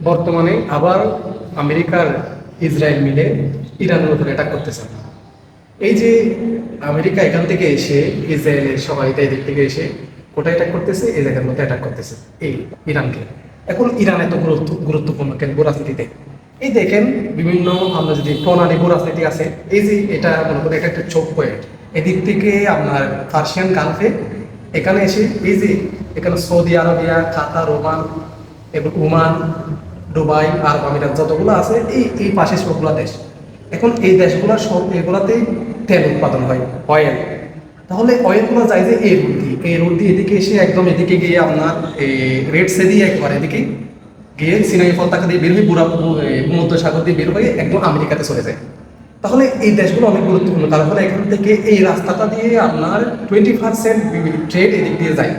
বর্তমানে আবার আমেরিকার ইসরায়েল মিলে ইরানের উপরে অ্যাটাক করতেছে। এই যে আমেরিকা এখান থেকে এসে ইসরায়েলের সবাই এদিক থেকে এসে কোথায় অ্যাটাক করতেছে, এই জায়গার মধ্যে অ্যাটাক করতেছে এই ইরানকে। এখন ইরান এত গুরুত্বপূর্ণ কেন রাজনীতিতে? এই দেখেন বিভিন্ন আমরা যদি প্রণালী রাজনীতি আছে, এই যে এটা মনে করি এটা একটা চোখ পয়েন্ট। এদিক থেকে আপনার পার্সিয়ান গালফে এখানে এসে এই যে এখানে সৌদি আরবিয়া, কাতার, ওমান এবং ওমান, দুবাই, আরব আমিরাত যতগুলো আছে এই এই পাশে সবগুলো দেশ। এখন এই দেশগুলো সব এগুলাতেই তেল উৎপাদন হয়, অয়েল। তাহলে অয়েলগুলো যায় যে এই রুট দিয়ে এদিকে এসে একদম এদিকে গিয়ে আপনার রেড সে দিয়ে একবার এদিকে গিয়ে সিনাই পতাকা দিয়ে বের হয়ে ভূমধ্য সাগর দিয়ে বের হয়ে একদম আমেরিকাতে চলে যায়। তাহলে এই দেশগুলো অনেক গুরুত্বপূর্ণ, কারণ হলো এখান থেকে এই রাস্তাটা দিয়ে আপনার 20% ট্রেড এদিক দিয়ে যায়।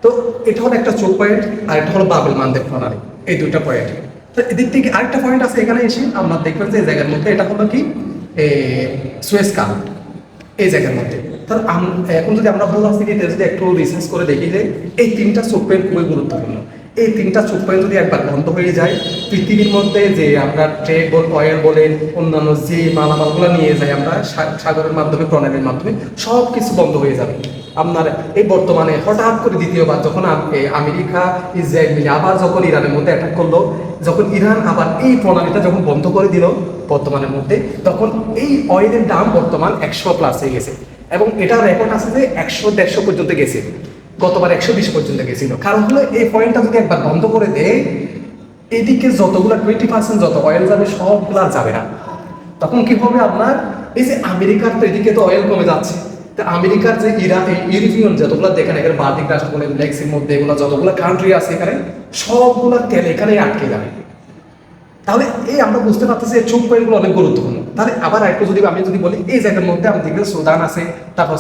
তো এটা হলো একটা চোখ পয়েন্ট, আর এটা হলো বাবেল মানদেব প্রণালী, এই দুইটা পয়েন্ট। তো এদিক থেকে আরেকটা পয়েন্ট আছে, এখানে এসে আমরা দেখবেন যে এই জায়গার মধ্যে এটা হলো কি সুয়েজ কানাল, এই জায়গার মধ্যে। তাহলে এখন যদি আমরা ভূরাজনীতিতে যদি একটু রিসার্চ করে দেখি যে এই তিনটা চোখ পয়েন্ট খুবই গুরুত্বপূর্ণ। এই তিনটা চোখ পয়েন্ট যদি একবার বন্ধ হয়ে যায়, পৃথিবীর মধ্যে যে আমরা ট্রেড অয়েল বলেন অন্যান্য যে মালামালগুলো নিয়ে যাই আমরা সাগরের মাধ্যমে, প্রণালীর মাধ্যমে, সব কিছু বন্ধ হয়ে যাবে। আপনার এই বর্তমানে হঠাৎ করে দ্বিতীয়বার যখন আমেরিকা ইসরায়েল মিলে আবার যখন ইরানের মধ্যে অ্যাটাক করলো, যখন ইরান আবার এই প্রণালীটা যখন বন্ধ করে দিল বর্তমানের মধ্যে, তখন এই অয়েলের দাম বর্তমান 100+ হয়ে গেছে। এবং এটার রেকর্ড আছে যে 100-150 পর্যন্ত গেছে, গতবার 120 পর্যন্ত গেছিল। কারণ হলো এই পয়েন্টটা যদি একবার বন্ধ করে দেয়, এদিকে যতগুলো 20% যত অয়েল যাবে সবগুলো যাবে না। তখন কি হবে আপনার এই যে আমেরিকার তো এদিকে তো অয়েল কমে যাচ্ছে, তো আমেরিকার যে ইউরোপিয়ান যতগুলো দেখেন এখানে বাল্টিক রাষ্ট্র বলেন, ব্ল্যাকসির মধ্যে এগুলো যতগুলো কান্ট্রি আছে এখানে সবগুলো তেল এখানে আটকে যাবে। তাহলে এই আমরা বুঝতে পারতেছি এই চোখ পয়েন্টগুলো অনেক গুরুত্বপূর্ণ। তাহলে আবার একটু যদি আমি যদি বলি এই জায়গার মধ্যে আমি দেখবেন সুদান আছে, তারপর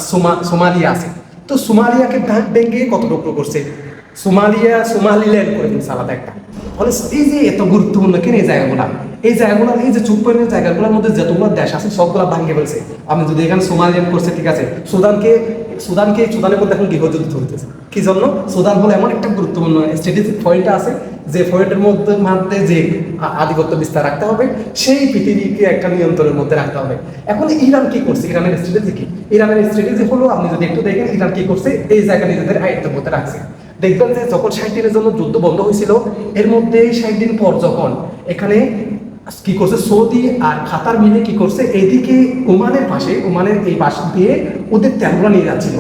সোমালিয়া আছে। তো সোমালিয়াকে ভাগ ভেঙে কত টুকরো করছে, সোমালিল্যান্ড করে দিচ্ছে আলাদা একটা। ফলে এই যে এত গুরুত্বপূর্ণ কেন এই জায়গাগুলো, এই যে চোখ পয়েন্টের জায়গাগুলোর মধ্যে যতগুলো দেশ আছে সবগুলো ভাঙে ফেলছে। আপনি যদি এখানে সোমালিল্যান্ড করছে, ঠিক আছে, সুদানের মধ্যে এখন গৃহযুদ্ধ চলতেছে। কি জন্য? সুদান হলো এমন একটা গুরুত্বপূর্ণ স্ট্র্যাটেজিক পয়েন্ট আছে যে পয়েন্টের মধ্যে যে আধিপত্য বিস্তার রাখতে হবে, সেই পৃথিবীকে একটা নিয়ন্ত্রণের মধ্যে রাখতে হবে। এখন ইরান কি করছে? ইরানের স্ট্র্যাটেজি কি? ইরানের স্ট্র্যাটেজি হলো আপনি যদি একটু দেখেন ইরান কি করছে, এই জায়গা নিজেদের আয়ত্তের মধ্যে রাখছে। দেখবেন যে যখন 60 দিনের জন্য যুদ্ধ বন্ধ হয়েছিল, এর মধ্যে 60 দিন পর যখন এখানে কি করছে সৌদি আর কাতার মিলে কি করছে, এইদিকে ওমানের এই পাশ দিয়ে ওদের তেলগুলো নিয়ে যাচ্ছিল।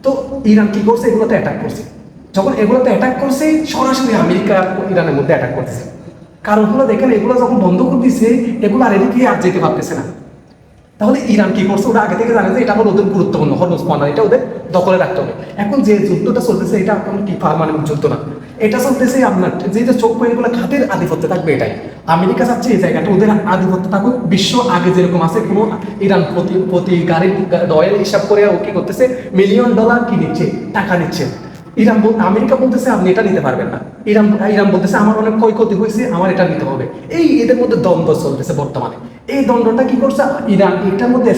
তো ইরান কি করছে, এগুলোতে অ্যাটাক করছে। যখন এগুলোতে অ্যাটাক করছে, সরাসরি আমেরিকা ইরানের মধ্যে অ্যাটাক করতেছে। কারণ হলো দেখেন এগুলো যখন বন্ধ করে দিচ্ছে, এগুলো আর এদিকে আর যেতে পারতেছে না। তাহলে ইরান কি করছে, ওরা আগে থেকে জানে যে এটা হলো ওদের গুরুত্বপূর্ণ হরমুজ প্রণালী, এটা ওদের দখলে রাখতে হবে। এখন যে যুদ্ধটা চলতেছে এটা এখন কি পারমাণবিক যুদ্ধ না, এটা চলতেছে আপনার যে চোখ পয়েন্টগুলো খাতের আধিপত্য থাকবে। এটাই আমেরিকা চাচ্ছে এই জায়গাটা ওদের আধিপত্য থাকুক। বিশ্ব আগে যেরকম আছে, কোনো ইরান প্রতি গাড়ির অয়েল হিসাব করে ও কি করতেছে, $1,000,000 কি নিচ্ছে, টাকা নিচ্ছে। আমেরিকা বলতেছে আপনি এটা নিতে পারবেন না, ইরান বলতেছে আমার অনেক ক্ষয়ক্ষতি হয়েছে, আমার এটা নিতে হবে। এদের মধ্যে দ্বন্দ্ব চলতেছে বর্তমানে। এই দ্বন্দ্বটা কি করছে ইরান, এটার মধ্যে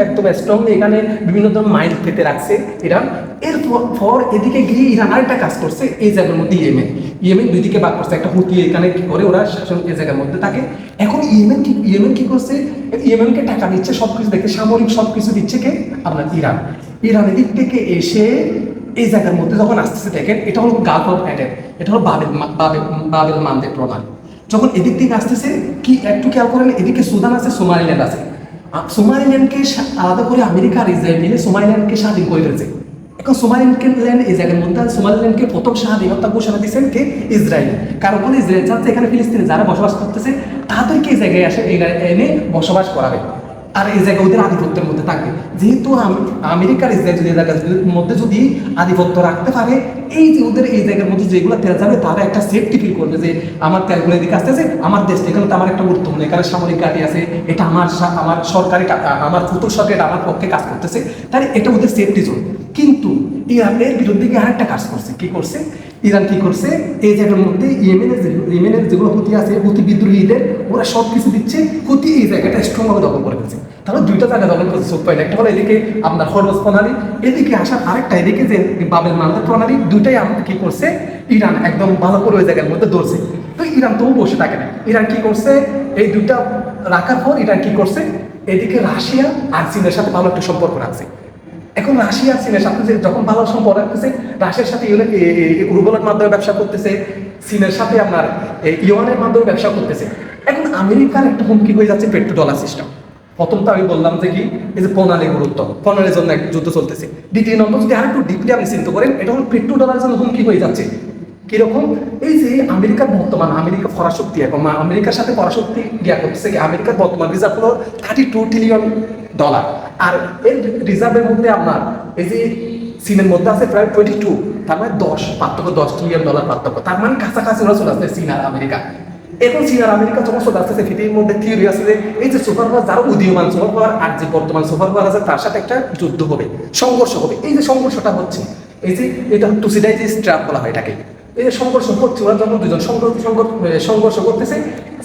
একদম স্ট্রং এখানে বিভিন্ন ধরনের মাইন্ড পেতে রাখছে ইরান। এরপর এদিকে গিয়ে ইরান আরেকটা কাজ করছে, এই জায়গার মধ্যে ইয়েমেন দুই দিকে ভাগ করছে। একটা হুতি এখানে কি করে ওরা শাসন এই জায়গার মধ্যে থাকে। এখন ইয়েমেন কি করছে, ইয়েমেনকে টাকা দিচ্ছে, সবকিছু দেখে সামরিক সবকিছু দিচ্ছে কে, আপনার ইরান এদিক থেকে এসে এই জায়গার মধ্যে যখন আসতেছে দেখেন, এটা হলো গালফ অফ অ্যাডেন, এটা হলো বাবেল মানদেব প্রণালী। যখন এদিক থেকে আসতেছে কি একটু খেয়াল করেন, এদিকে সুদান আছে, সোমালিল্যান্ড আছে। সোমালিল্যান্ডকে আলাদা করে আমেরিকা আর ইসরায়েল মিলে সোমালিল্যান্ডকে স্বাধীন করে ফেলছে। এখন সোমালিল্যান্ড এই জায়গার মধ্যে সোমালিল্যান্ডকে প্রথম স্বাধীনতা ঘোষণা দিচ্ছেন কে, ইসরায়েল। কারণ হলো ইসরায়েল চাচ্ছে এখানে ফিলিস্তিনে যারা বসবাস করতেছে তাদেরকে এই জায়গায় এনে বসবাস করাবে, আর এই জায়গা ওদের আধিপত্যের মধ্যে থাকবে। যেহেতু আমেরিকার ইসরায়েল যদি এই জায়গার মধ্যে যদি আধিপত্য রাখতে পারে, এই যে ওদের এই জায়গার মধ্যে যেগুলো তেল যাবে তারা একটা সেফটি ফিল করবে যে আমার তেলগুলো এদিকে আসতেছে, আমার দেশ এখানে তো আমার একটা গুরুত্বপূর্ণ এখানে সামরিক ঘাঁটি আছে, এটা আমার সরকারি আমার ফুতুর সরকার আমার পক্ষে কাজ করতেছে, তাহলে এটা ওদের সেফটি জোন। কিন্তু ইরানের বিরুদ্ধে গিয়ে আরেকটা কাজ করছে, কি করছে ইরান, কি করছে এই জায়গার মধ্যে ইয়েমেনের যেগুলো হুতি আছে, হুতি বিদ্রোহীদের ওরা সব কিছু দিচ্ছে, হুতি এই জায়গাটা স্ট্রংভাবে দখল করে ফেলছে। তাহলে দুইটা জায়গা দখল করছে চোখ পাইলে, একটা হলো এদিকে আপনার হরমুজ প্রণালী, এদিকে আসার আরেকটা এদিকে যে বাবেল মানদেব প্রণালী, দুইটাই আমাদের কি করছে ইরান একদম ভালো করে ওই জায়গার মধ্যে ধরছে। তো ইরান তো বসে থাকে না। ইরান কি করছে, এই দুইটা রাখার পর ইরান কি করছে, এদিকে রাশিয়া আর চীনের সাথে ভালো একটা সম্পর্ক রাখছে। এখন রাশিয়া আর চীনের সাথে যখন ভালো সম্পর্ক রাখতেছে, রাশিয়ার সাথে রুবলের মাধ্যমে ব্যবসা করতেছে, চীনের সাথে আপনার ইউয়ানের মাধ্যমে ব্যবসা করতেছে। এখন আমেরিকার একটা হুমকি হয়ে যাচ্ছে পেট্রো ডলার সিস্টেম। প্রথম তো আমি বললাম যে কি, এই যে প্রণালী গুরুত্ব, প্রণালীর জন্য এক যুদ্ধ চলতেছে। দ্বিতীয় নম্বর যদি আরেকটু ডিপলি আপনি চিন্তা করেন, এটা হলো পেট্রো ডলারের জন্য হুমকি হয়ে যাচ্ছে। কিরকম, এই যে আমেরিকার বর্তমান আমেরিকা পরাশক্তি, এবং আমেরিকার সাথে পরাশক্তি গিয়া করতেছে কি, আমেরিকার বর্তমান রিজার্ভ হলো $32 ট্রিলিয়ন, আর এর রিজার্ভের মধ্যে আপনার এই যে চীনের মধ্যে আছে প্রায় 22, তার মানে 10 ট্রিলিয়ন ডলার পার্থক্য। তার মানে কাছাকাছি ওরা চলে আসছে চীন আর আমেরিকা। এখন চীন আর আমেরিকা যখন চলে আসতেছে, পৃথিবীর মধ্যে থিওরি আছে যে এই যে সুপার পাওয়ার, যারা উদীয়মান সুপার পাওয়ার আর যে বর্তমান সুপার পাওয়ার আছে, তার সাথে একটা যুদ্ধ হবে, সংঘর্ষ হবে। এই যে সংঘর্ষটা হচ্ছে, এই যে এটা টুসিডাইজিস ট্র্যাপ বলা হয় এটাকে। এই যে সংঘর্ষ হচ্ছে, ওরা যখন দুজন সংঘর্ষ করতেছে,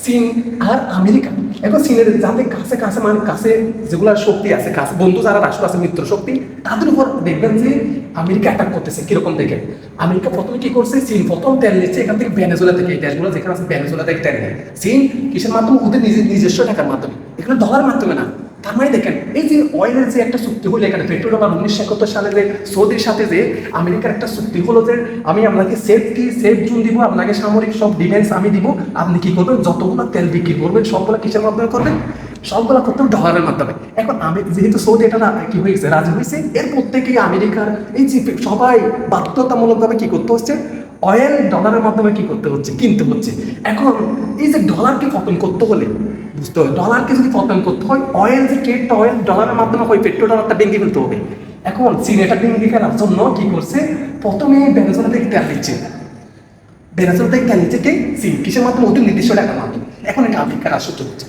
চীন আর আমেরিকা। এখন চীনের যাদের কাছে কাছে মানে কাছে যেগুলো শক্তি আছে, কাছে বন্ধু যারা রাষ্ট্র আছে, মিত্র শক্তি, তাদের উপর দেখবেন যে আমেরিকা অ্যাটাক করতেছে। কিরকম দেখে, আমেরিকা প্রথমে কি করছে, চীন প্রথম তেল নিচ্ছে এখান থেকে, ভেনেজুয়েলা থেকে। এই দেশগুলো যেখানে আছে ভেনেজুয়েলা থেকে তেল নেয় চীন। কিসের মাধ্যমে, ওদের নিজস্ব টাকার মাধ্যমে, এখানে ডলার মাধ্যমে না। তার মানে দেখেন, এই যে অয়েলের যে একটা চুক্তি হলো এখানে, পেট্রো ডলার 1971 সালে যে সৌদির সাথে যে আমেরিকার একটা চুক্তি হলো যে আমি আপনাকে সেফ জোন দিব, আপনাকে সামরিক সব ডিফেন্স আমি দিব, আপনি কি করবেন, যতগুলো তেল বিক্রি করবেন সবগুলো কিসের মাধ্যমে করবেন, সবগুলো করতে ডলারের মাধ্যমে। এখন আমি যেহেতু সৌদি এটা কি হয়েছে, রাজি হয়েছে, এরপর থেকে আমেরিকার এই যে সবাই বাধ্যতামূলকভাবে কি করতে হচ্ছে, অয়েল ডলারের মাধ্যমে কি করতে হচ্ছে, কিনতে হচ্ছে। এখন এই যে ডলারকে পতন করতে হলে বুঝতে হবে, ডলারকে যদি পতন করতে হয়, অয়েল যে ট্রেডটা অয়েল ডলারের মাধ্যমে হয়, পেট্রো ডলারটা ভেঙে ফেলতে হবে। এখন চীন এটা ভেঙে ফেলার জন্য কি করছে, প্রথমে ভেনেজুয়েলা থেকে তেল দিচ্ছে, ভেনেজুয়েলা থেকে তেল নিচ্ছে কে, চীন। কিসের মাধ্যমে, ওদের নির্দিষ্ট টাকার মাধ্যমে। এখন এটা আমেরিকার আশ্চর্য হচ্ছে,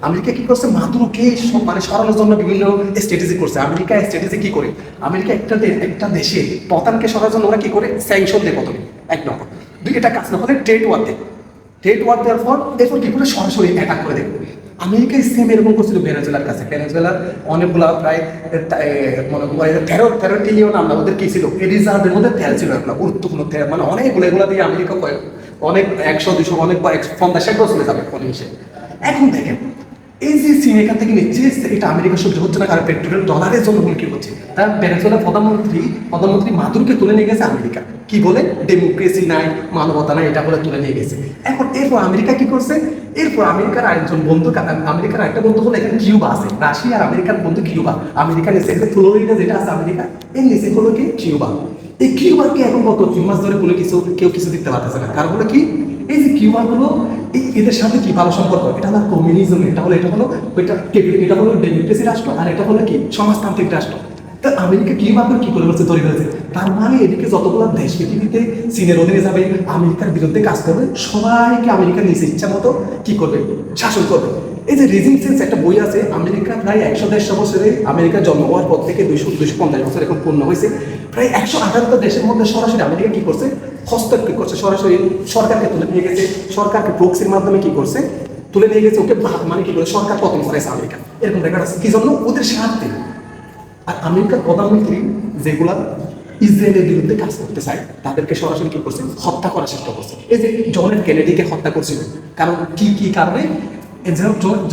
আমেরিকা কি করছে, মাদুরোকে মানে সরানোর জন্য বিভিন্ন স্ট্র্যাটেজি করছে। আমেরিকা স্ট্র্যাটেজি কি করে, আমেরিকা একটা দেশে পতনকে সরানোর জন্য ওরা কি করে, স্যাংশন দেয় প্রথমে, এক নম্বর। দুই, এটা কাজ না হলে ট্রেড ওয়ার দেওয়ার পর এরপর কি করে, সরাসরি অ্যাটাক করে দেবে। আমেরিকা সেম এরকম করছিল ভেনেজুয়েলার কাছে। ভেনেজুয়েলার অনেকগুলো প্রায় মনে করি 13 ট্রিলিয়ন আমরা ওদের কি ছিল, রিজার্ভের মধ্যে তেল ছিল, এগুলো গুরুত্বপূর্ণ তেল, মানে অনেকগুলো, এগুলো দিয়ে আমেরিকা অনেক 100-200 অনেক 50-60 বছর যাবে কোনো হিসেবে। এখন দেখেন, এই যে চীন এখান থেকে নিচ্ছে, এটা আমেরিকা সহ্য হচ্ছে না, কারণ পেট্রোল ডলারের জন্য হুমকি হচ্ছে। তার ভেনেজুয়েলার প্রধানমন্ত্রী মাদুরোকে তুলে নিয়ে গেছে আমেরিকা, কি বলে, ডেমোক্রেসি নাই, মানবতা নাই, এটা বলে তুলে নিয়ে গেছে। এখন এরপর আমেরিকা কি করছে, এরপর আমেরিকার আরেকজন বন্ধু, আমেরিকার আরেকটা বন্ধু হলো এখানে কিউবা আছে, রাশিয়া আর আমেরিকার বন্ধু কিউবা। আমেরিকার নিচে ফ্লোরিডা যেটা আছে আমেরিকা, এর নিচে হলো কি কিউবা। এই কিউবাকে এখন গত 3 মাস ধরে কোনো কেউ কিছু দিতে পারতেছে না। কারণ হলো কি, এই যে কিউবা হলো এদের সাথে কি ভালো সম্পর্ক, এটা হলো কমিউনিজম, এটা হলো এটা হলো ডেমোক্রেসি রাষ্ট্র, আর এটা হলো কি সমাজতান্ত্রিক রাষ্ট্র। তা আমেরিকা কিভাবে কি করে বলছে, তৈরি হয়েছে। তার মানে এদিকে যতগুলো দেশ পৃথিবীতে চীনের অধীনে যাবে, আমেরিকার বিরুদ্ধে কাজ করবে, সবাইকে আমেরিকা নিজের ইচ্ছা মতো কি করবে, শাসন করবে। এই যে রেজিস্ট্যান্স একটা বই আছে, আমেরিকা প্রায় 100-150 বছরে, আমেরিকার জন্ম হওয়ার পর থেকে 200-250 বছর এখন পূর্ণ হয়েছে, প্রায় 118টা দেশের মধ্যে সরাসরি আমেরিকা কি করছে, হস্তক্ষেপ করছে, সরাসরি সরকারকে তুলে নিয়ে গেছে, সরকারকে প্রক্সির মাধ্যমে কি করছে, তুলে নিয়ে গেছে, ওকে মানে কি করে সরকার পতন করেছে আমেরিকা। এরকম দেখা যাচ্ছে কি জন্য, ওদের স্বার্থে। আর আমেরিকার প্রধানমন্ত্রী যেগুলা ইসরায়েলের বিরুদ্ধে কাজ করতে চায়, তাদেরকে সরাসরি কি করছে, হত্যা করার চেষ্টা করছে। এই যে জন এফ কেনেডিকে হত্যা করছিল, কারণ কি কারণে,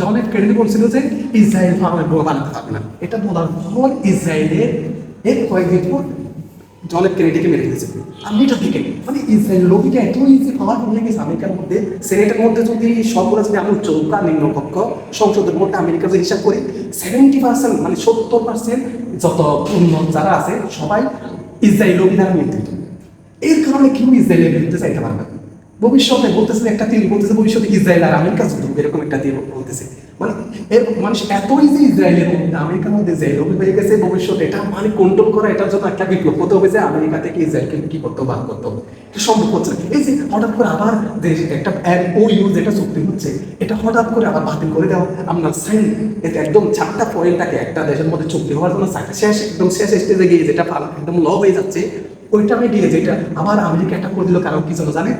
জন এফ কেনেডি বলছিল যে ইসরায়েল বোমা বানাতে পারবে না। এটা বলার পর ইসরায়েলের এর কয়েকদিন পর জন এফ কেনেডিকে মেরে দিয়েছে। আপনি এটা দেখেন, মানে ইসরায়েল লবিটা এত ইজি পাওয়ার হয়ে গেছে আমেরিকার মধ্যে। সেনেটের মধ্যে যদি সবগুলো যদি আমরা চৌকা নিম্নকক্ষ সংসদের মধ্যে আমেরিকার যে হিসাব করি, 70% মানে 70% যত উন্নত যারা আছে সবাই ইসরায়েল লবি দ্বারা নিয়ন্ত্রিত। এর কারণে কেউ ইসরায়েলের বিরুদ্ধে চাইতে পারবে না। ভবিষ্যতে বলতেছে একটা তিনি বলতেছে ভবিষ্যতে ইসরায়েল আর আমেরিকা যুদ্ধ, এরকম একটা দিয়ে বলতেছে। মানে এর মানুষ এতই যে ইসরায়েলের মধ্যে আমেরিকার মধ্যে ইসরায়েল হয়ে গেছে, ভবিষ্যতে এটা মানে কন্ট্রোল করা, এটার জন্য একটা বিপ্লব হতে হবে যে আমেরিকা থেকে ইসরায়েলকে কি করতে হবে, বাদ করতে হবে। এটা সম্ভব হচ্ছে না। এই যে হঠাৎ করে আবার যে একটা MOU যেটা চুক্তি হচ্ছে, এটা হঠাৎ করে আবার বাতিল করে দেওয়া, আপনার সাইন, এটা একদম 4টা পয়েন্টটাকে একটা দেশের মধ্যে চুক্তি হওয়ার জন্য শেষ স্টেজে গিয়ে যেটা একদম ল হয়ে যাচ্ছে, ওইটা আমি দিয়ে যেটা আবার আমেরিকা একটা করে দিল। কারণ কি জন্য জানে,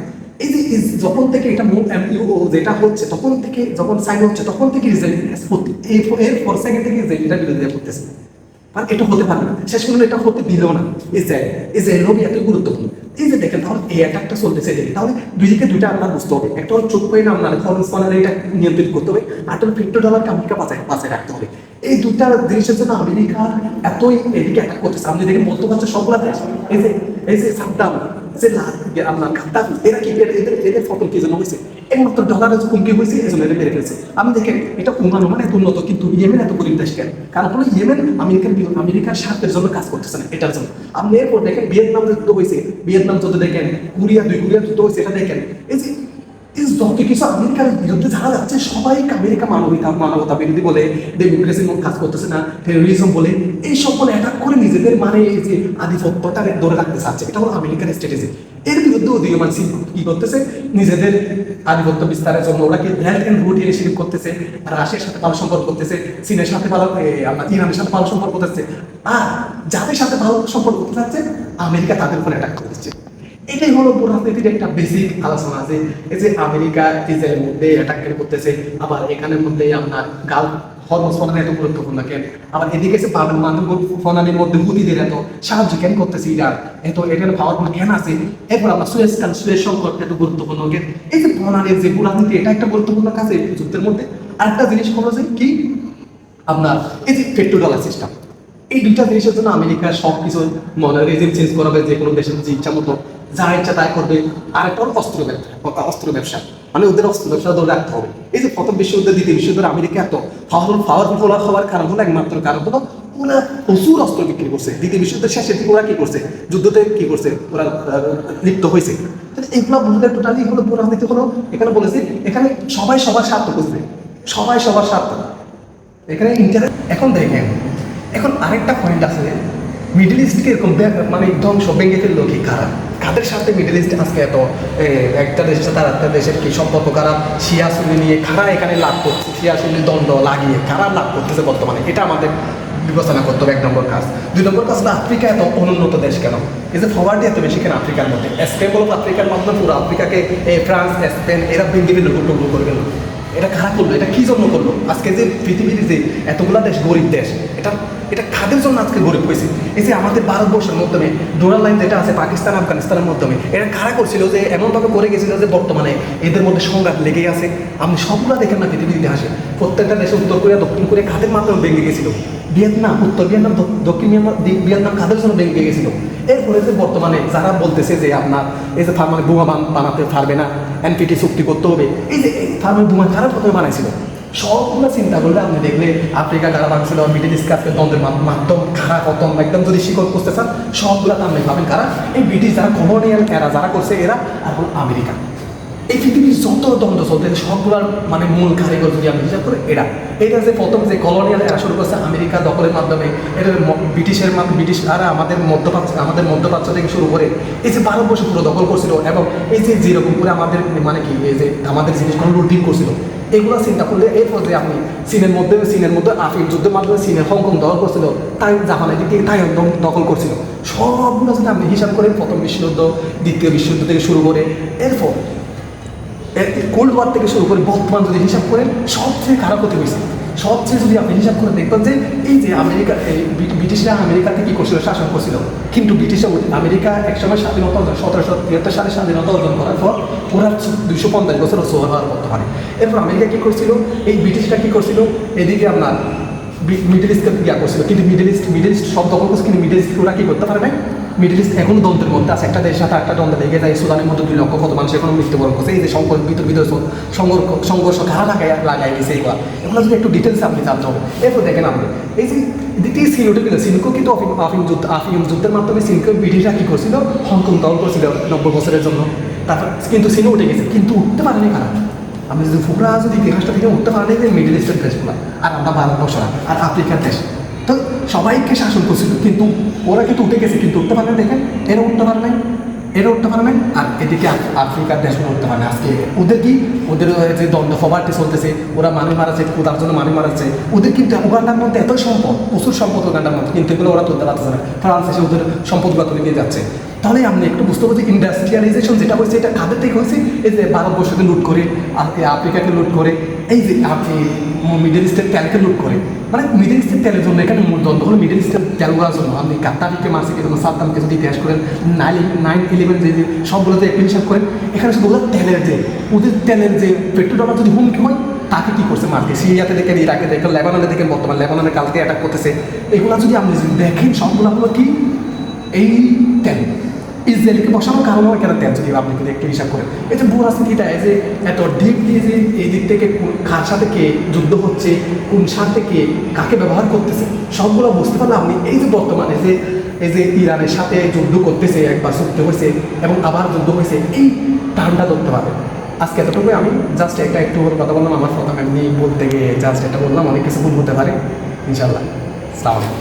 এই যে যখন থেকে এটা MOU যেটা হচ্ছে, তখন থেকে যখন সাইন হচ্ছে, তখন থেকে ইসরায়েল এর 4 সেকেন্ড থেকে ইসরায়েলটা বিরোধিতা করতেছে। আর এটা হতে পারে না, শেষ পর্যন্ত এটা হতে দিল না ইসরায়েল। লবি এত গুরুত্বপূর্ণ। এই যে দেখেন তাহলে এই অ্যাটাকটা চলতেছে দেখি, তাহলে দুই দিকে দুইটা আপনার বুঝতে হবে, একটা হলো চোখ পেয়ে আপনার ফরেন্স পানার এটা নিয়ন্ত্রিত করতে হবে, আর একটা $50 আমেরিকা বাঁচায় রাখতে হবে। এই দুটা জিনিসের জন্য আমেরিকা এতই এদিকে অ্যাটাক করতেছে। আপনি দেখেন মধ্যপ্রাচ্য সবগুলা দেশ, এই যে সাদ্দাম, যে আপনার গাদ্দাফি, এরা কি এদের ফটো কি জন্য হয়েছে? একমাত্র ডলারের হুমকি হয়েছে, এই জন্য এদের মেরে ফেলছে। আমি দেখেন এটা অনুমান এত উন্নত, কিন্তু ইয়েমেন এত গরিব দেশ কেন? কারণ হলো ইয়েমেন আমেরিকার স্বার্থের জন্য কাজ করতেছে না, এটার জন্য। আপনি এরপর দেখেন ভিয়েতনাম যুদ্ধ হয়েছে, ভিয়েতনাম যুদ্ধ দেখেন, কোরিয়া যুদ্ধ হয়েছে, এটা দেখেন। এই যে যত কিছু আমেরিকার বিরুদ্ধে যারা যাচ্ছে, সবাইকে আমেরিকা মানবতা বিরোধী বলে, ডেমোক্রেসির মধ্যে কাজ করতেছে না, টেরোরিজম বলে, এইসব বলে অ্যাটাক করে নিজেদের মানে এই যে আধিপত্যটা ধরে রাখতে চাচ্ছে। এটা হলো আমেরিকার স্ট্র্যাটেজি। এর বিরুদ্ধে উদীয়মান চীন কি করতেছে? নিজেদের আধিপত্য বিস্তারের জন্য ওরা কি বেল্ট এন্ড রোড ইনিশিয়েটিভ করতেছে, রাশিয়ার সাথে ভালো সম্পর্ক করতেছে, চীনের সাথে ভালো, আপনার ইরানের সাথে ভালো সম্পর্ক করতেছে, আর যাদের সাথে ভালো সম্পর্ক করতে চাচ্ছে আমেরিকা তাদের উপর অ্যাটাক করে দিচ্ছে। এটাই হলো রাজনীতির একটা বেসিক আলোচনা আছে। এই যে আমেরিকা ইসরায়েলের মধ্যে অ্যাটাক করতেছে, আবার এখানের মধ্যে আপনার গালফ হরমুজ প্রণালী এত গুরুত্বপূর্ণ কেন, আবার এদিকে এসে প্রণালীর মধ্যে হুতিদের এত সাহায্য কেন করতেছে ইরান, এখানে পাওয়ারফুল কেন আছে, এরপর আপনার সুয়েজ সংকট এত গুরুত্বপূর্ণ কেন। এই যে প্রণালীর যে রাজনীতি, এটা একটা গুরুত্বপূর্ণ কাজ এই যুদ্ধের মধ্যে। আরেকটা জিনিস হলো যে কি আপনার এই যে $50 সিস্টেম, এই দুইটা জিনিসের জন্য আমেরিকার সব কিছু মনে রেজিম চেঞ্জ করাবে, যে কোনো দেশের যে ইচ্ছা মতো যা ইচ্ছা তাই করবে। আর একটা হলো অস্ত্র ব্যবসা, মানে ওদের অস্ত্র ব্যবসা ধরে রাখতে হবে। এই যে প্রথম বিশ্বযুদ্ধ, দ্বিতীয় বিশ্বযুদ্ধে আমেরিকা এত পাওয়ারফুল হওয়ার কারণ হলো, একমাত্র কারণ হলো ওরা প্রচুর অস্ত্র বিক্রি করছে। দ্বিতীয় বিশ্বযুদ্ধের শেষের দিকে ওরা কি করছে, যুদ্ধতে কি করছে, ওরা লিপ্ত হয়েছে। এগুলো বুঝলে টোটালি হলো রাজনীতি হলো। এখানে বলেছে এখানে সবাই সবার স্বার্থ খুঁজবে, সবাই সবার স্বার্থ এখানে ইন্টারেস্ট। এখন দেখেন, এখন আরেকটা পয়েন্ট আছে, মিডল ইস্টকে এরকম মানে ধ্বংস ভেঙে ফেললো কি কারা, কাদের সাথে মিডল ইস্ট আজকে এত একটা দেশের সাথে আর একটা দেশের কি সম্পর্ক, কারা শিয়া সুন্নি নিয়ে কারা এখানে লাভ করছে, শিয়া সুন্নি দ্বন্দ্ব লাগিয়ে কারা লাভ করতেছে বর্তমানে, এটা আমাদের বিবেচনা করতে হবে। 1 নম্বর কাজ। 2 নম্বর কাজ হলো আফ্রিকা এত অনুন্নত দেশ কেন, এই যে ফরওয়ার্ডে এত বেশি কেন আফ্রিকার মধ্যে, স্পেন বলো আফ্রিকার মাধ্যমে পুরো আফ্রিকাকে ফ্রান্স স্পেন এরা ভেঙে ফেললো, টুকরো করে গেল। এটা কারা করলো, এটা কি জন্য করলো? আজকে যে পৃথিবীর যে এতগুলা দেশ গরিব দেশ, এটা খাদের জন্য আজকে গরিব হয়েছে। এই যে আমাদের ভারতবর্ষের মাধ্যমে ডোনার লাইন যেটা আছে পাকিস্তান আফগানিস্তানের মাধ্যমে, এটা কারা করছিল যে এমনভাবে করে গেছিল যে বর্তমানে এদের মধ্যে সংঘাত লেগেই আছে। আপনি সবগুলা দেখেন না পৃথিবীর ইতিহাসে, প্রত্যেকটা দেশে উত্তর কোরিয়া দক্ষিণ কোরিয়া খাদের মাধ্যমে ভেঙে গেছিল। ভিয়েতনাম, উত্তর ভিয়েতনাম দক্ষিণ ভিয়েতনাম খাদের জন্য ভেঙে গেছিল। এরপরে যে বর্তমানে যারা বলতেছে যে আপনার এই যে ফার্মারে বোমা বানাতে পারবে না, এনপিটি চুক্তি করতে হবে, এই যে ফার্মারে বোমা কারা প্রথমে বানাইছিল, সবগুলো চিন্তা করলে আপনি দেখলে আফ্রিকা কারা বাংছিল, মিডল ইস্ট আজকে দ্বন্দ্বের মাধ্যম কারা প্রথম একদম যদি শিকড় করতে চান সবগুলো আপনি পাবেন কারা, এই ব্রিটিশ যারা কলোনিয়াল এরা যারা করছে এরা, আর আমেরিকা। এই পৃথিবীর যত দ্বন্দ্ব চলতে সবগুলোর মানে মূল কারিগর যদি আমি হিসাব করে এটা যে প্রথম যে কলোনিয়াল এরা শুরু করছে আমেরিকা দখলের মাধ্যমে, এটা ব্রিটিশ আর আমাদের মধ্যপ্রাচ্য থেকে শুরু করে এই যে ভারতবর্ষ পুরো দখল করছিল, এবং এই যে যেরকম করে আমাদের মানে কি এই যে আমাদের জিনিসগুলো লুটিং করছিল, এগুলো চিন্তা করলে এরপর যে আপনি চীনের মধ্যে আফিম যুদ্ধের মাধ্যমে চীনের হংকং দখল করছিল, তাই জাপানের দিকে তাই দখল করছিল, সবগুলো যদি আপনি হিসাব করেন প্রথম বিশ্বযুদ্ধ দ্বিতীয় বিশ্বযুদ্ধ থেকে শুরু করে এরপর কোল্ড ওয়ার থেকে শুরু করে বর্তমান যদি হিসাব করেন সবচেয়ে খারাপ ক্ষতি হয়েছে। সবচেয়ে যদি আপনি হিসাব করে দেখবেন যে এই যে আমেরিকা, ব্রিটিশরা আমেরিকাতে কী করছিল, শাসন করছিল, কিন্তু ব্রিটিশরা আমেরিকা একসময় স্বাধীনতা অর্জন 1773 সালে স্বাধীনতা অর্জন করার পর ওরা 250 বছর সোয়া হওয়ার বর্তমানে। এরপর আমেরিকা কী করছিল, এই ব্রিটিশরা কী করছিল, এদিকে আপনার মিডল ইস্টকে ইয়া করছিল, কিন্তু মিডল ইস্ট সব দখল করছে, কিন্তু মিডল ইস্ট ওরা কী করতে পারে না। মিডল ইস্ট এখনো দ্বন্দ্বের মধ্যে আছে, একটা দেশের সাথে একটা দ্বন্দ্ব লেগে যায়, সুদানের মধ্যে 2 লক্ষ কত মানুষ এখনো মৃত্যুবরণ করছে। এই যে সংঘর্ষ কারা লাগাই দিয়েছে, এগুলো যদি একটু ডিটেলসে আপনি জানতে হবে। এরপর দেখেন আপনি এই যে দ্বিতীয় সিনোটা গেল, সিনকেও কিন্তু আফিম যুদ্ধের মাধ্যমে সিনকে ব্রিটিশরা কী করছিল, হংকং দখল করছিল 90 বছরের জন্য। তারপর কিন্তু সিনো উঠে গেছে, কিন্তু উঠতে পারেনি কারা, আমি যদি পুরা যদি ইতিহাসটা থেকে উঠতে পারেনি যে মিডল ইস্টের দেশগুলো, আর আমরা ভারতবর্ষরা আর আফ্রিকার দেশ, তো সবাইকে শাসন করছিল, কিন্তু ওরা কিন্তু উঠে গেছে, কিন্তু উঠতে পারে না। দেখেন এরা উঠতে পারে নাই, আর এদিকে আফ্রিকার দেশগুলো উঠতে পারে না। আজকে ওদের কি, ওদের যে দ্বন্দ্ব ফবারটি চলতেছে, ওরা মানুষ মারাচ্ছে, কোথার জন্য মানুষ মারাচ্ছে, ওদের কিন্তু উগান্ডার মধ্যে এত সম্পদ, প্রচুর সম্পদ উগান্ডার মধ্যে, কিন্তু এগুলো ওরা তুলতে পারতেছে না, ফ্রান্স এসে ওদের সম্পদগুলো তুলে নিয়ে যাচ্ছে। তাহলে আপনি একটু বুঝতে পারছি ইন্ডাস্ট্রিয়ালাইজেশন যেটা হয়েছে এটা কাদের থেকে হয়েছে, এই যে ভারতবর্ষকে লুট করে, আফ্রিকাকে লুট করে, এই যে আপনি মিডল ইস্টের তেলকে লুট করে, মানে মিডল ইস্টের তেলের জন্য এখানে মূল দ্বন্দ্ব হলো মিডল ইস্টের তেল করার জন্য। আপনি কাত্তারিকে মারছে কি জন্য, সাদ্দামকে যদি ইতিহাস করেন, 9/11 যে সবগুলোতে একটু হিসাব করেন, এখানে শুধু ওদের তেলের যে পেট্রোল ডলার যদি হুমকি হয়, তাকে কী করছে মারতে? সিরিয়াতে দেখেন, ইরাকে দেখেন, লেবাননে দেখেন, বর্তমান লেবাননে কালকে অ্যাটাক করতেছে। এগুলো যদি আপনি দেখেন সবগুলো হলো কি এই তেল। ইসরায়েলকে বসানোর কারণও এখানে তেল, যদি আপনি কিন্তু একটু হিসাব করেন। এই যে ভূ রাজনীতিটা এই যে এত ডিপলি, যে এই দিক থেকে কার সাথে কে যুদ্ধ হচ্ছে, কোন স্বার্থে কে কাকে ব্যবহার করতেছে, সবগুলো বুঝতে পারলে আপনি এই যে বর্তমানে যে এই যে ইরানের সাথে যুদ্ধ করতেছে, একবার যুদ্ধ হয়েছে এবং আবার যুদ্ধ হয়েছে, এই টার্মটা ধরতে পারবে। আজকে এতটুকু আমি জাস্ট একটু কথা বললাম, আমার কথা এমনি বলতে গিয়ে জাস্ট এটা বললাম, অনেক কিছু ভুল হতে পারে। ইনশাল্লাহ, আসসালামু আলাইকুম।